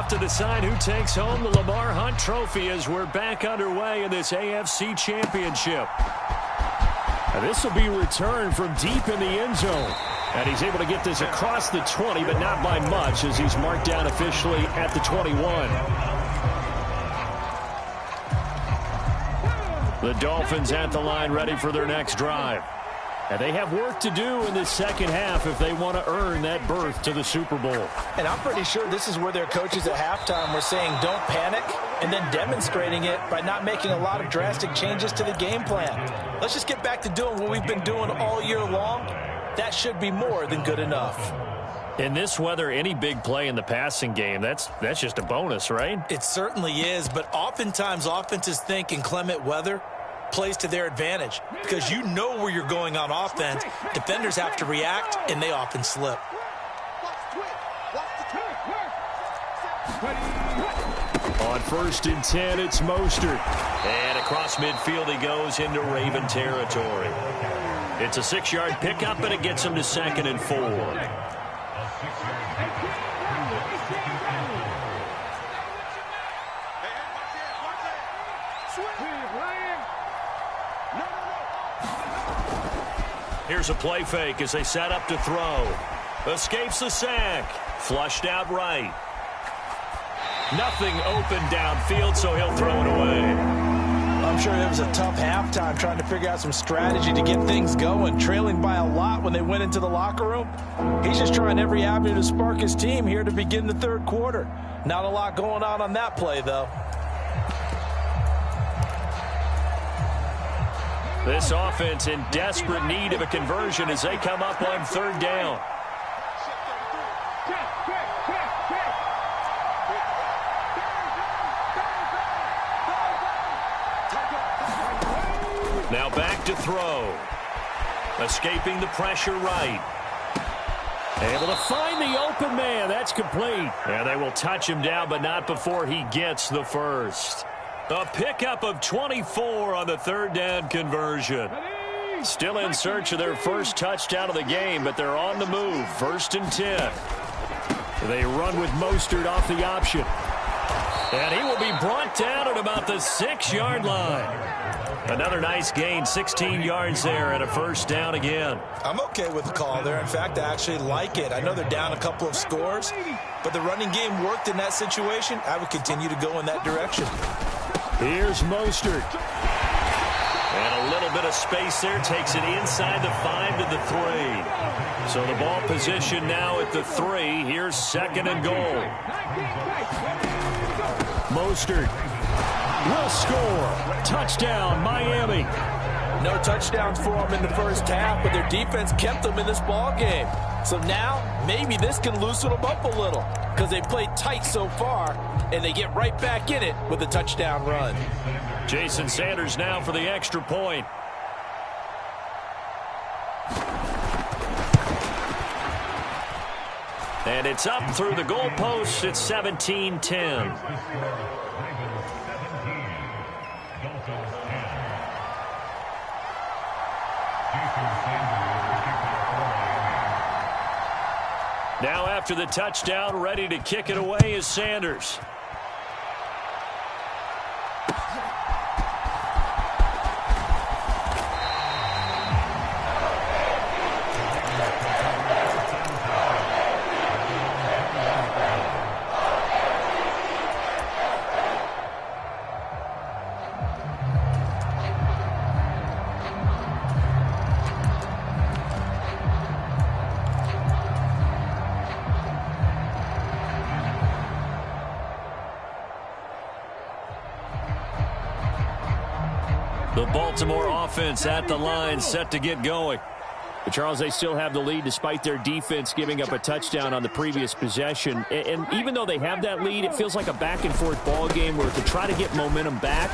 left to decide who takes home the Lamar Hunt Trophy as we're back underway in this AFC Championship. This will be returned from deep in the end zone. And he's able to get this across the 20, but not by much as he's marked down officially at the 21. The Dolphins at the line ready for their next drive. And they have work to do in the second half if they want to earn that berth to the Super Bowl. And I'm pretty sure this is where their coaches at halftime were saying don't panic, and then demonstrating it by not making a lot of drastic changes to the game plan. Let's just get back to doing what we've been doing all year long. That should be more than good enough. In this weather, any big play in the passing game, that's just a bonus, right? It certainly is, but oftentimes offenses think in clement weather plays to their advantage because you know where you're going on offense. Defenders have to react, and they often slip. On 1st and 10, it's Mostert. And across midfield he goes into Raven territory. It's a 6-yard pickup, and it gets him to 2nd and 4. Here's a play fake as they set up to throw. Escapes the sack. Flushed out right. Nothing open downfield, so he'll throw it away. I'm sure it was a tough halftime trying to figure out some strategy to get things going, trailing by a lot when they went into the locker room. He's just trying every avenue to spark his team here to begin the third quarter. Not a lot going on that play, though. This offense in desperate need of a conversion as they come up on 3rd down. Now back to throw. Escaping the pressure right. Able to find the open man. That's complete. And they will touch him down, but not before he gets the first. A pickup of 24 on the 3rd down conversion. Still in search of their first touchdown of the game, but they're on the move. 1st and 10. They run with Mostert off the option. And he will be brought down at about the 6-yard line. Another nice gain, 16 yards there, and a 1st down again. I'm okay with the call there. In fact, I actually like it. I know they're down a couple of scores, but the running game worked in that situation. I would continue to go in that direction. Here's Mostert. And a little bit of space there. Takes it inside the 5 to the 3. So the ball position now at the 3. Here's 2nd and goal. Mostert will score. Touchdown, Miami. No touchdowns for them in the first half, but their defense kept them in this ball game. So now maybe this can loosen them up a little because they played tight so far, and they get right back in it with a touchdown run. Jason Sanders now for the extra point. And it's up through the goalposts. It's 17-10. Now after the touchdown, ready to kick it away is Sanders. The Baltimore offense at the line, set to get going. But Charles, they still have the lead despite their defense giving up a touchdown on the previous possession. And even though they have that lead, it feels like a back-and-forth ball game where to try to get momentum back,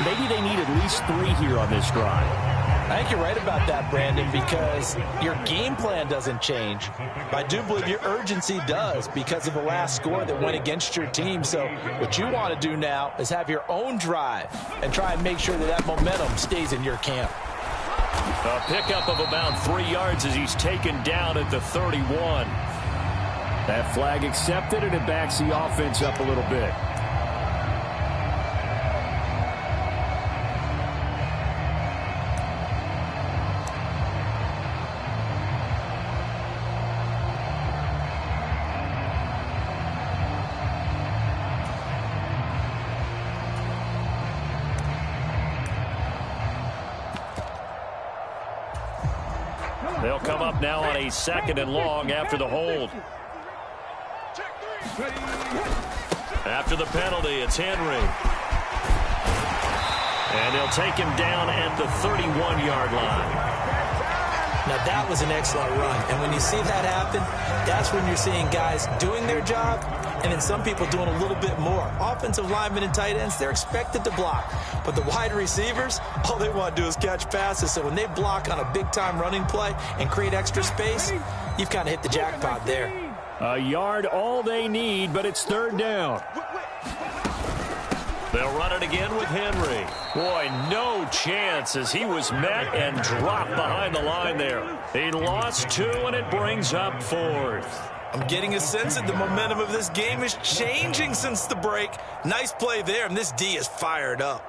maybe they need at least 3 here on this drive. I think you're right about that, Brandon, because your game plan doesn't change. I do believe your urgency does because of the last score that went against your team. So what you want to do now is have your own drive and try and make sure that that momentum stays in your camp. A pickup of about 3 yards as he's taken down at the 31. That flag accepted, and it backs the offense up a little bit. They'll come up now on a 2nd and long after the hold. After the penalty, it's Henry. And they'll take him down at the 31-yard line. Now, that was an excellent run. And when you see that happen, that's when you're seeing guys doing their job and then some people doing a little bit more. Offensive linemen and tight ends, they're expected to block. But the wide receivers, all they want to do is catch passes. So when they block on a big-time running play and create extra space, you've kind of hit the jackpot there. A yard all they need, but it's 3rd down. They'll run it again with Henry. Boy, no chance as he was met and dropped behind the line there. He lost 2, and it brings up 4th. I'm getting a sense that the momentum of this game is changing since the break. Nice play there, and this D is fired up.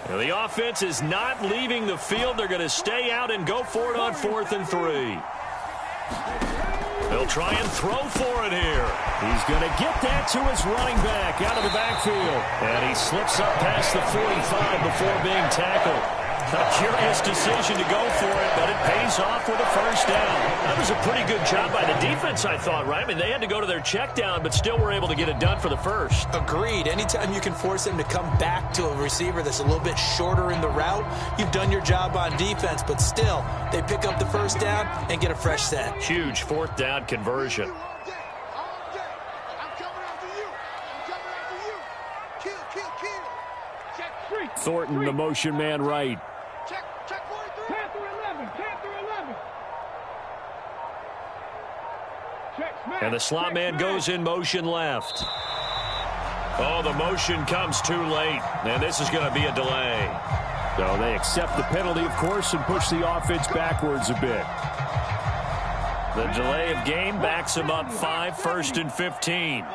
The offense is not leaving the field. They're going to stay out and go for it on 4th and 3. They'll try and throw for it here. He's going to get that to his running back out of the backfield. And he slips up past the 45 before being tackled. A curious decision to go for it, but it pays off with a 1st down. That was a pretty good job by the defense, I thought, right? I mean, they had to go to their check down, but still were able to get it done for the 1st. Agreed. Anytime you can force them to come back to a receiver that's a little bit shorter in the route, you've done your job on defense, but still, they pick up the 1st down and get a fresh set. Huge 4th down conversion. Thornton, the motion man right. And the slot man goes in motion left. Oh, the motion comes too late. And this is going to be a delay. So they accept the penalty, of course, and push the offense backwards a bit. The delay of game backs them up 5, 1st and 15.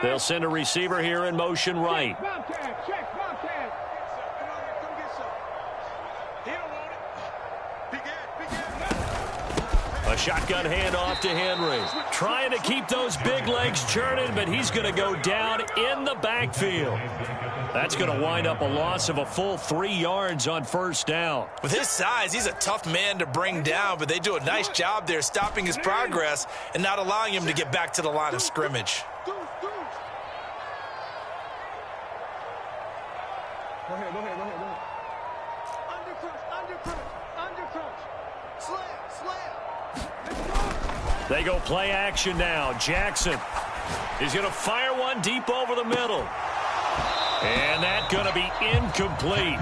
They'll send a receiver here in motion right. A shotgun handoff to Henry. Trying to keep those big legs churning, but he's going to go down in the backfield. That's going to wind up a loss of a full 3 yards on 1st down. With his size, he's a tough man to bring down, but they do a nice job there stopping his progress and not allowing him to get back to the line of scrimmage. Go ahead. Undercrunch. Slam. They go play action now. Jackson is going to fire one deep over the middle. And that's going to be incomplete.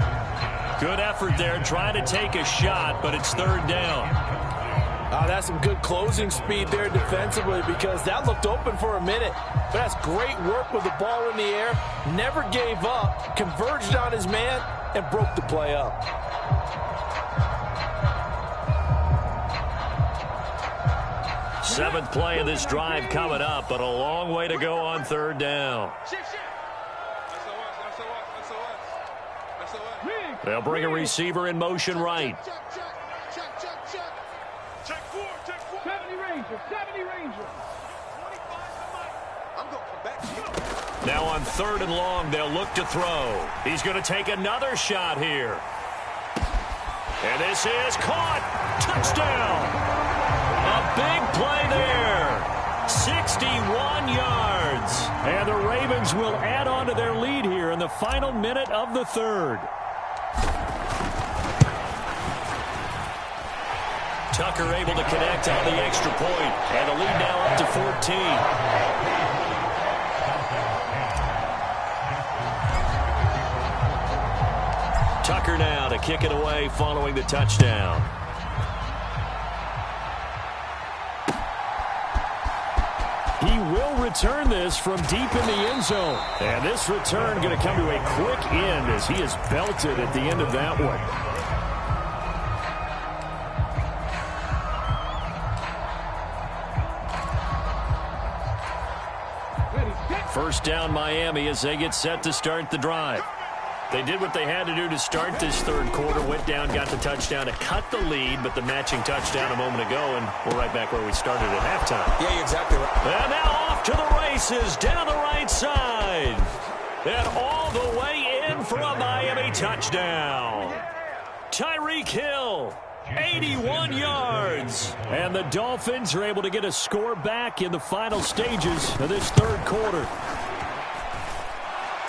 Good effort there trying to take a shot, but it's 3rd down. That's some good closing speed there defensively because that looked open for a minute. But that's great work with the ball in the air. Never gave up, converged on his man, and broke the play up. Seventh play of this drive coming up, but a long way to go on 3rd down. They'll bring a receiver in motion right. Now on 3rd and long, they'll look to throw. He's going to take another shot here. And this is caught. Touchdown. A big play there. 61 yards. And the Ravens will add on to their lead here in the final minute of the 3rd. Tucker able to connect on the extra point, and the lead now up to 14. Tucker now to kick it away following the touchdown. He will return this from deep in the end zone. And this return going to come to a quick end as he is belted at the end of that one. First down Miami as they get set to start the drive. They did what they had to do to start this third quarter, went down, got the touchdown to cut the lead, but the matching touchdown a moment ago, and we're right back where we started at halftime. Yeah, you're exactly right. And now off to the races, down the right side. And all the way in for a Miami touchdown. Tyreek Hill, 81 yards. And the Dolphins are able to get a score back in the final stages of this third quarter.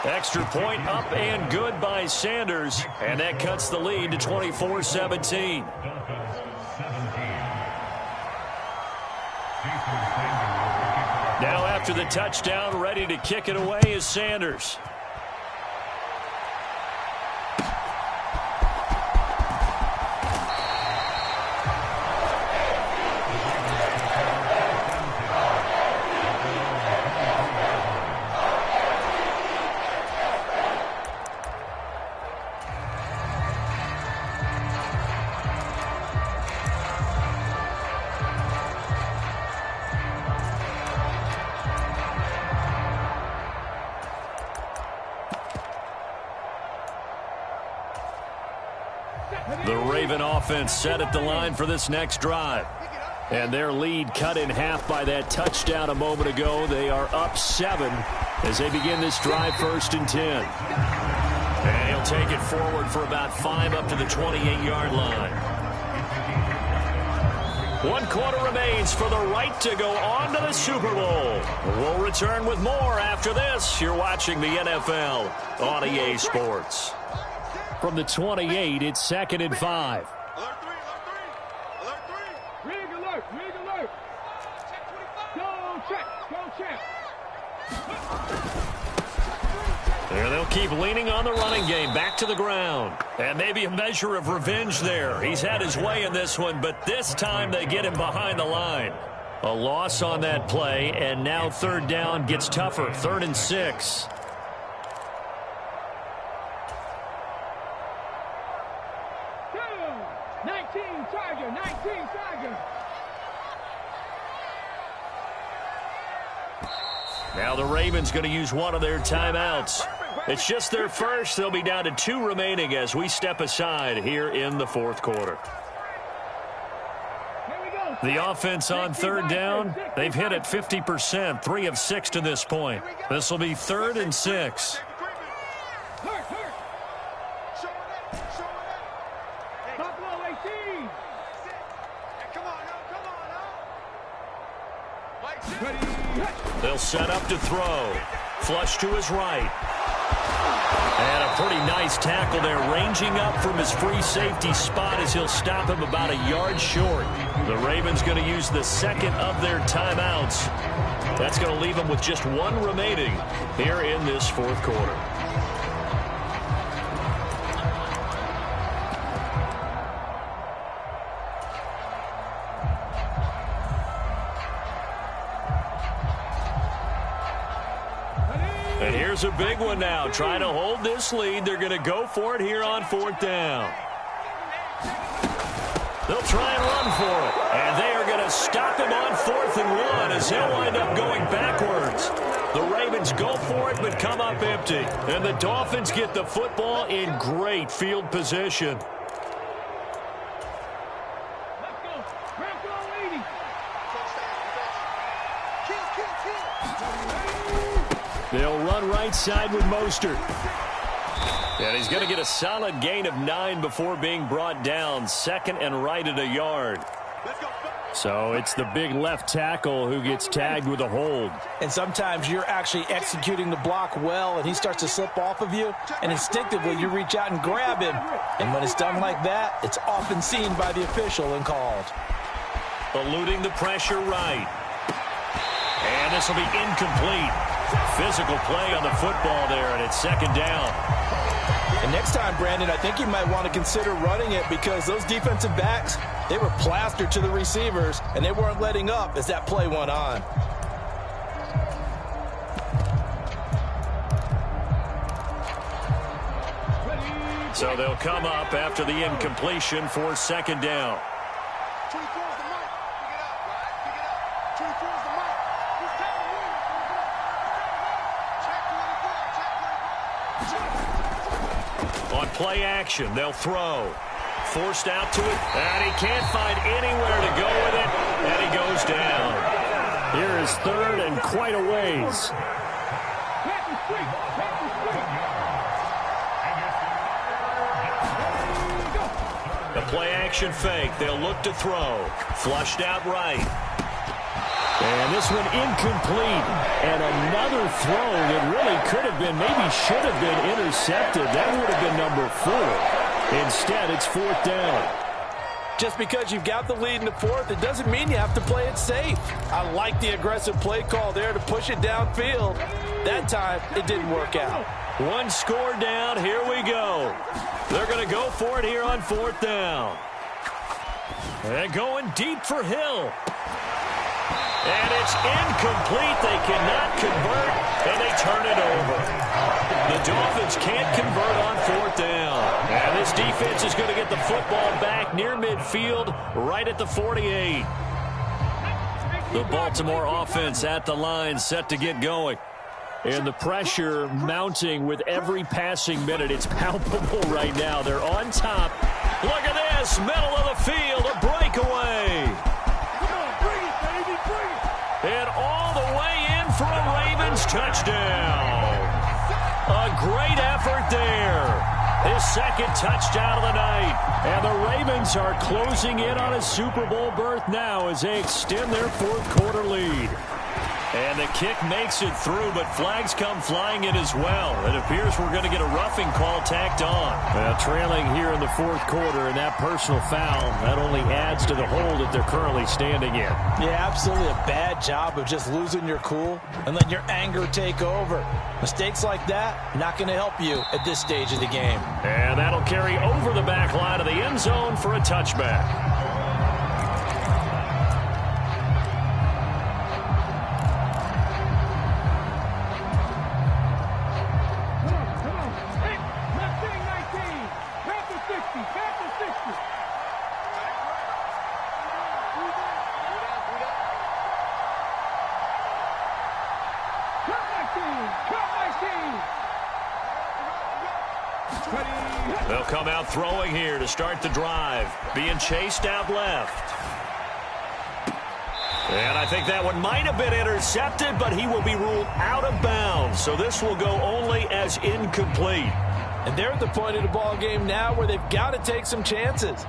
Extra point up and good by Sanders, and that cuts the lead to 24-17. Now after the touchdown, ready to kick it away is Sanders. The Raven offense set at the line for this next drive. And their lead cut in half by that touchdown a moment ago. They are up 7 as they begin this drive 1st and 10. And he'll take it forward for about 5 up to the 28-yard line. 1 quarter remains for the right to go on to the Super Bowl. We'll return with more after this. You're watching the NFL on EA Sports. From the 28, it's 2nd and 5. Alert 3, alert 3. Rig alert, rig alert. Go check. There they'll keep leaning on the running game, back to the ground. And maybe a measure of revenge there. He's had his way in this one, but this time they get him behind the line. A loss on that play, and now 3rd down gets tougher, 3rd and 6. Now the Ravens going to use one of their timeouts. It's just their first. They'll be down to 2 remaining as we step aside here in the 4th quarter. The offense on 3rd down, they've hit it 50%, 3 of 6 to this point. This will be 3rd and 6. They'll set up to throw. Flush to his right. And a pretty nice tackle there, ranging up from his free safety spot as he'll stop him about a yard short. The Ravens going to use the 2nd of their timeouts. That's going to leave them with just 1 remaining here in this 4th quarter. And here's a big one now. Trying to hold this lead. They're going to go for it here on 4th down. They'll try and run for it. And they are going to stop him on 4th and 1 as he'll wind up going backwards. The Ravens go for it but come up empty. And the Dolphins get the football in great field position. They'll run right side with Mostert. And he's going to get a solid gain of 9 before being brought down. 2nd and right at a yard. So it's the big left tackle who gets tagged with a hold. And sometimes you're actually executing the block well, and he starts to slip off of you, and instinctively you reach out and grab him. And when it's done like that, it's often seen by the official and called. Eluding the pressure right. And this will be incomplete. Physical play on the football there, and it's second down. And next time, Brandon, I think you might want to consider running it because those defensive backs, they were plastered to the receivers, and they weren't letting up as that play went on. So they'll come up after the incompletion for second down. On play action, they'll throw. Forced out to it, and he can't find anywhere to go with it, and he goes down. Here is third and quite a ways. The play action fake, they'll look to throw. Flushed out right. And this one incomplete. And another throw that really could have been, maybe should have been intercepted. That would have been number 4. Instead, it's fourth down. Just because you've got the lead in the fourth, it doesn't mean you have to play it safe. I like the aggressive play call there to push it downfield. That time, it didn't work out. One score down. Here we go. They're going to go for it here on fourth down. And going deep for Hill. And it's incomplete. They cannot convert, and they turn it over. The Dolphins can't convert on fourth down. And this defense is going to get the football back near midfield, right at the 48. The Baltimore offense at the line, set to get going. And the pressure mounting with every passing minute. It's palpable right now. They're on top. Look at this, middle of the field, a breakaway. And all the way in for a Ravens touchdown. A great effort there. His second touchdown of the night. And the Ravens are closing in on a Super Bowl berth now as they extend their fourth quarter lead. And the kick makes it through, but flags come flying in as well. It appears we're going to get a roughing call tacked on. Well, trailing here in the fourth quarter, and that personal foul, that only adds to the hole that they're currently standing in. Yeah, absolutely a bad job of just losing your cool and letting your anger take over. Mistakes like that, not going to help you at this stage of the game. And that'll carry over the back line of the end zone for a touchback. They'll come out throwing here to start the drive. Being chased out left. And I think that one might have been intercepted, but he will be ruled out of bounds. So this will go only as incomplete. And they're at the point of the ball game now where they've got to take some chances.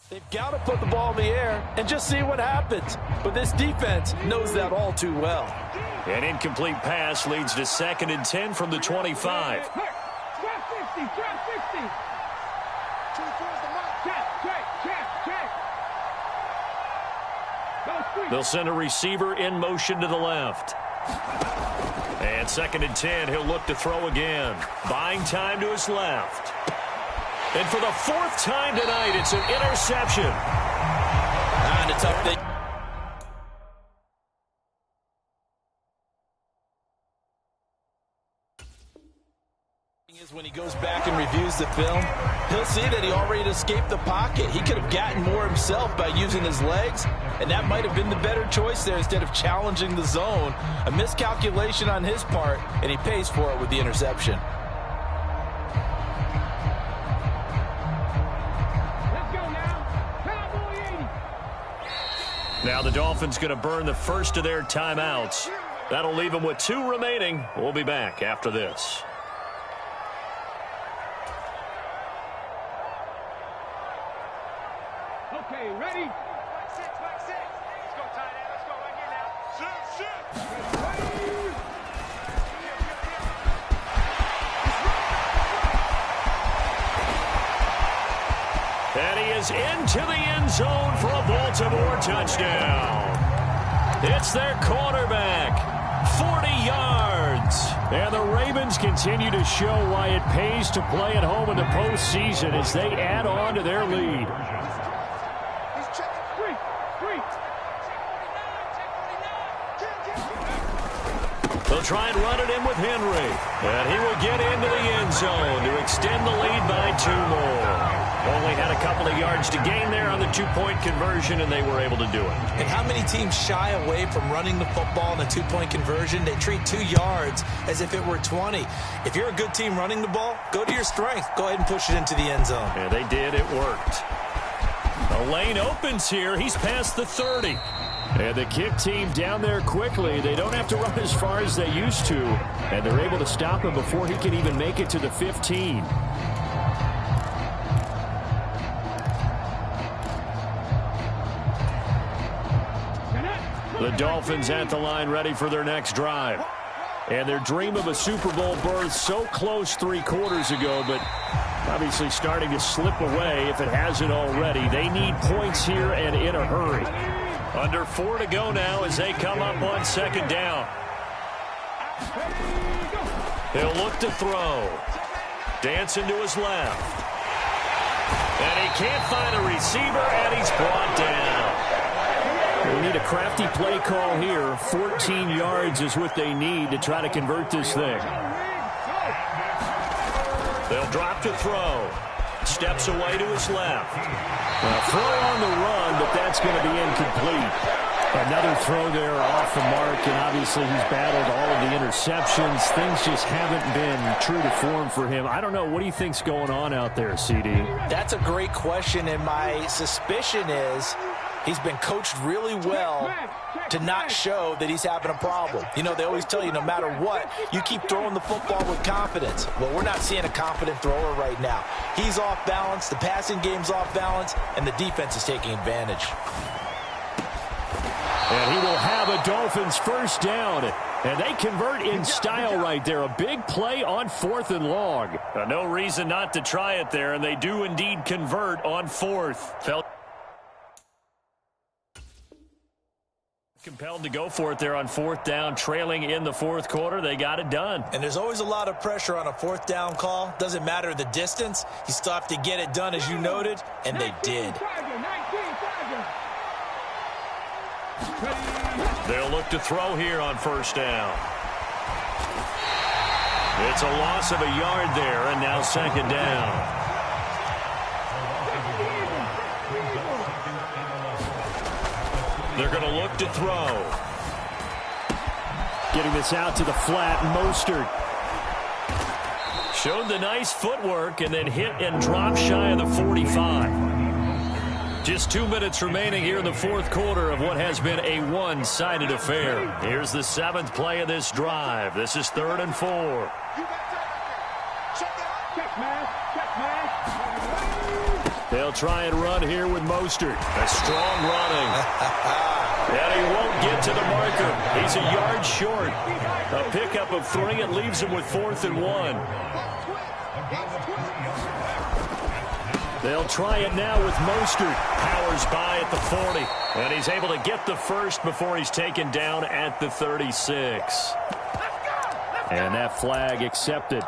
They've got to put the ball in the air and just see what happens. But this defense knows that all too well. An incomplete pass leads to 2nd and 10 from the 25. They'll send a receiver in motion to the left. And 2nd and 10, he'll look to throw again. Buying time to his left. And for the 4th time tonight, it's an interception. And it's up there. When he goes back and reviews the film, he'll see that he already escaped the pocket. He could have gotten more himself by using his legs, and that might have been the better choice there instead of challenging the zone. A miscalculation on his part, and he pays for it with the interception. Now the Dolphins going to burn the first of their timeouts. That'll leave him with 2 remaining. We'll be back after this. Okay, ready? Back six, back six. Let's go, tight end. Let's go right here now. Shoot. And he is into the end zone for a Baltimore touchdown. It's their quarterback. 40 yards. And the Ravens continue to show why it pays to play at home in the postseason as they add on to their lead. They'll try and run it in with Henry. And he will get into the end zone to extend the lead by 2 more. Only had a couple of yards to gain there on the 2-point conversion, and they were able to do it. And how many teams shy away from running the football in a 2-point conversion? They treat 2 yards as if it were 20. If you're a good team running the ball, go to your strength. Go ahead and push it into the end zone. And they did. It worked. The lane opens here. He's past the 30. And the kick team down there quickly. They don't have to run as far as they used to. And they're able to stop him before he can even make it to the 15. The Dolphins at the line ready for their next drive. And their dream of a Super Bowl berth so close 3 quarters ago, but obviously starting to slip away if it hasn't already. They need points here and in a hurry. Under 4 to go now as they come up on 2nd down. He'll look to throw. Dancing to his left. And he can't find a receiver, and he's brought down. We need a crafty play call here. 14 yards is what they need to try to convert this thing. They'll drop to throw. Steps away to his left. Throw on the run, but that's going to be incomplete. Another throw there off the mark, and obviously he's battled all of the interceptions. Things just haven't been true to form for him. I don't know. What do you think's going on out there, CD? That's a great question, and my suspicion is he's been coached really well to not show that he's having a problem. You know, they always tell you no matter what, you keep throwing the football with confidence. Well, we're not seeing a confident thrower right now. He's off balance, the passing game's off balance, and the defense is taking advantage. And he will have a Dolphins first down. And they convert in style right there. A big play on 4th and long. No reason not to try it there, and they do indeed convert on 4th. Compelled to go for it there on 4th down, trailing in the 4th quarter. They got it done. And there's always a lot of pressure on a 4th down call. Doesn't matter the distance. You still have to get it done, as you noted, and they did. They'll look to throw here on 1st down. It's a loss of a yard there, and now 2nd down. They're going to look to throw. Getting this out to the flat, Mostert. Showed the nice footwork and then hit and dropped shy of the 45. Just 2 minutes remaining here in the 4th quarter of what has been a one-sided affair. Here's the 7th play of this drive. This is 3rd and 4. They'll try and run here with Mostert. A strong running. And he won't get to the marker. He's a yard short. A pickup of 3. It leaves him with 4th and 1. They'll try it now with Mostert. Powers by at the 40. And he's able to get the first before he's taken down at the 36. And that flag accepted.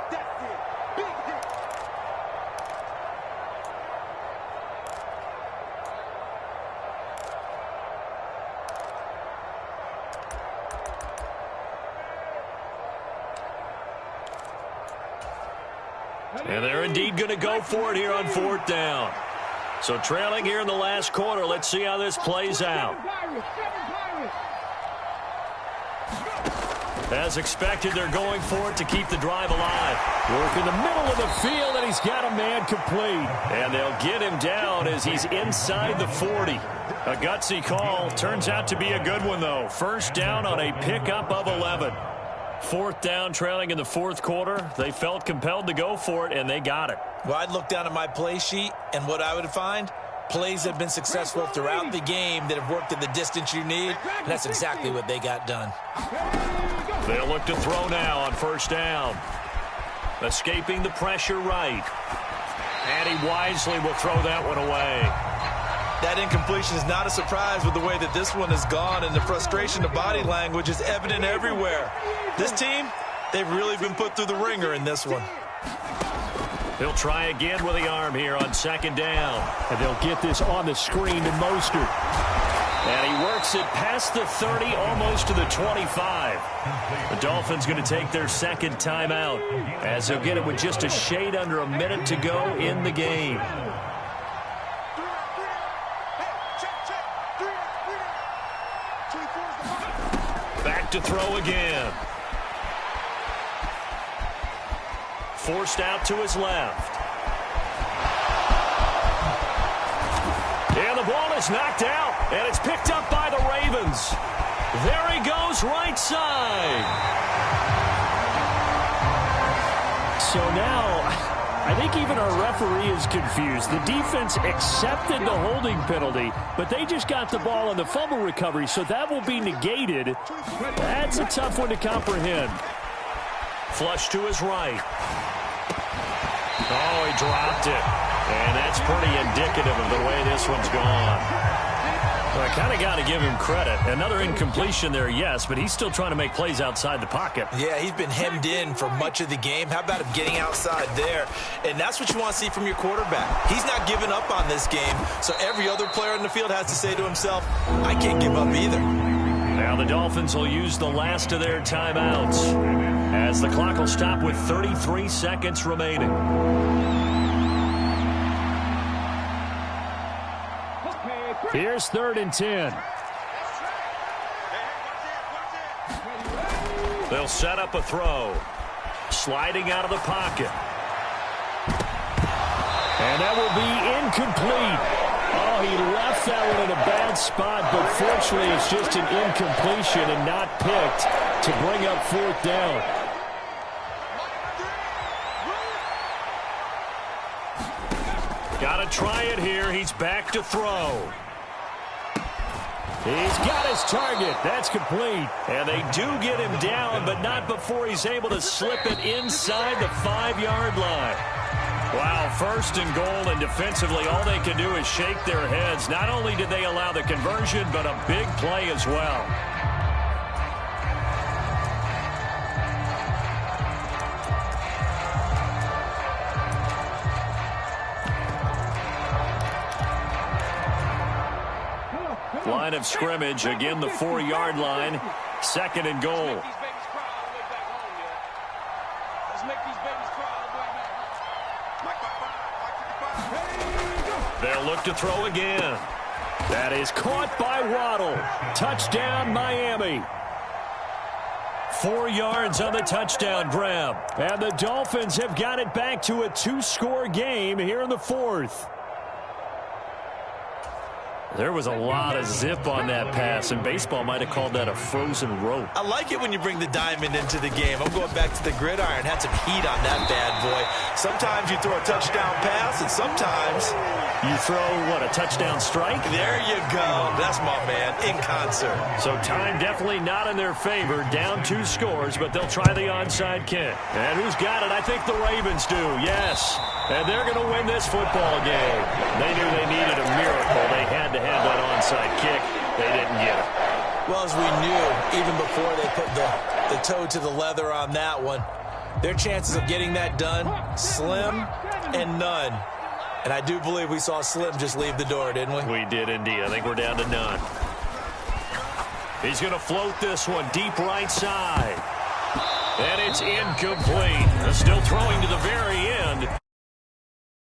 And they're indeed going to go for it here on 4th down. So trailing here in the last quarter. Let's see how this plays out. As expected, they're going for it to keep the drive alive. Work in the middle of the field, and he's got a man complete. And they'll get him down as he's inside the 40. A gutsy call. Turns out to be a good one, though. First down on a pickup of 11. Fourth down, trailing in the fourth quarter. They felt compelled to go for it, and they got it. Well, I'd look down at my play sheet, and what I would find, plays have been successful throughout the game that have worked in the distance you need, and that's exactly what they got done. They'll look to throw now on first down. Escaping the pressure right. And he wisely will throw that one away. That incompletion is not a surprise with the way that this one has gone, and the frustration of body language is evident everywhere. This team, they've really been put through the ringer in this one. He'll try again with the arm here on second down. And they'll get this on the screen to Mostert. And he works it past the 30, almost to the 25. The Dolphins going to take their second timeout, as he'll get it with just a shade under a minute to go in the game. Back to throw again. Forced out to his left. And the ball is knocked out, and it's picked up by the Ravens. There he goes, right side. So now, I think even our referee is confused. The defense accepted the holding penalty, but they just got the ball on the fumble recovery, so that will be negated. That's a tough one to comprehend. Flush to his right. Oh, he dropped it. And that's pretty indicative of the way this one's gone. Well, I kind of got to give him credit. Another incompletion there, yes, but he's still trying to make plays outside the pocket. Yeah, he's been hemmed in for much of the game. How about him getting outside there? And that's what you want to see from your quarterback. He's not giving up on this game, so every other player in the field has to say to himself, I can't give up either. Now the Dolphins will use the last of their timeouts, as the clock will stop with 33 seconds remaining. Here's 3rd and 10. They'll set up a throw. Sliding out of the pocket. And that will be incomplete. Oh, he left that one in a bad spot, but fortunately it's just an incompletion and not picked to bring up 4th down. Got to try it here. He's back to throw. He's got his target. That's complete. And they do get him down, but not before he's able to slip it inside the 5-yard line. Wow, 1st and goal, and defensively all they can do is shake their heads. Not only did they allow the conversion, but a big play as well. Line of scrimmage, again the 4-yard line, 2nd and goal. They'll look to throw again. That is caught by Waddle. Touchdown, Miami. 4 yards on the touchdown grab. And the Dolphins have got it back to a 2-score game here in the 4th. There was a lot of zip on that pass, and baseball might have called that a frozen rope. I like it when you bring the diamond into the game. I'm going back to the gridiron. Had some heat on that bad boy. Sometimes you throw a touchdown pass, and sometimes you throw, what, a touchdown strike? There you go. That's my man, in concert. So time definitely not in their favor. Down 2 scores, but they'll try the onside kick. And who's got it? I think the Ravens do, yes. And they're going to win this football game. They knew they needed a miracle. They had to have that onside kick. They didn't get it. Well, as we knew, even before they put the toe to the leather on that one, their chances of getting that done, slim and none. And I do believe we saw Slim just leave the door, didn't we? We did indeed. I think we're down to none. He's going to float this one deep right side. And it's incomplete. Still throwing to the very end.